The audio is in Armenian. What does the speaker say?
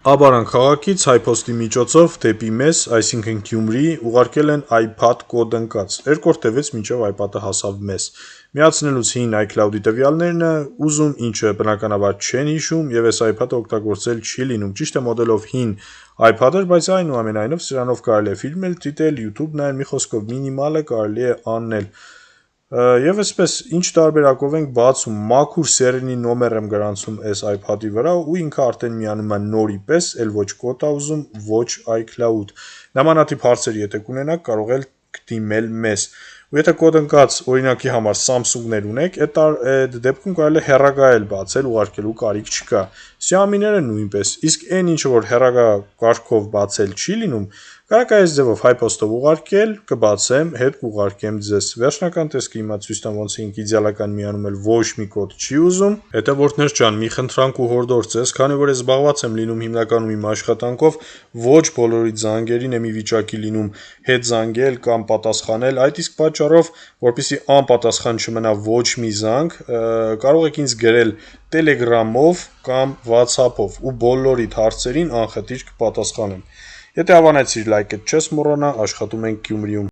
Աբարան քաղաքից հայփոստի միջոցով դեպի մեզ, այսինքն Գյումրի, ուղարկել են iPad կոդ ընկած, երկրորդևից մինչև iPad-ը հասավ մեզ, միացնելուց հին iCloud-ի տվյալներն ուզում ինչը բնականաբար չեն հիշում և այս iPad-ը օգտագործել չի լինում, ճիշտ է մոդելով հին iPad էր, բայց այնուամենայնիվ սրանով կարելի է ֆիլմ էլ դիտել, YouTube նայել, մի խոսքով մինիմալը կարելի է անել Եվ այսպես, ինչ տարբերակով ենք բացում, մաքուր սերենի նոմեր եմ գրանցում այս iPad-ի վրա ու ինքը արդեն միանում է նորի պես, էլ ոչ կոդ ա ուզում, ոչ iCloud Նմանատիպ հարցեր եթե կունենաք, կարող եք դիմել մեզ ու եթե կոդ ընկած օրինակի համար Samsung-ներ ունեք, այդ դեպքում կարելի է հեռագա էլ բացել, ուղարկելու կարիք չկա Xiaomi-ները նույնպես, իսկ այն ինչը որ հեռագա կարգով բացել չի լինում, կարաք այս ձևով հայփոստով ուղարկել, կբացեմ, հետ կուղարկեմ ձեզ Վերջնական տեսքը հիմա ցույց տամ ոնց է ինքը իդեալական միանում էլ ոչ մի կոդ չի ուզում Հետևորդներ ջան, մի խնդրանք ու հորդոր ձեզ, քանի որ ես զբաղված եմ լինում հիմնականում իմ աշխատանքով, ոչ բոլորի զանգերին եմ ի վիճակի լինում հետ զանգել կամ պատասխանել, այդ իսկ պատճառով, որպեսզի անպատասխան չմնա ոչ մի զանգ, կարող եք ինձ գրել Telegram-ով կամ WhatsApp-ով ու բոլորիդ հարցերին անխտիր կպատասխանեմ Եթե հավանեցիր լայքդ չես մոռանա, աշխատում ենք Գյումրիում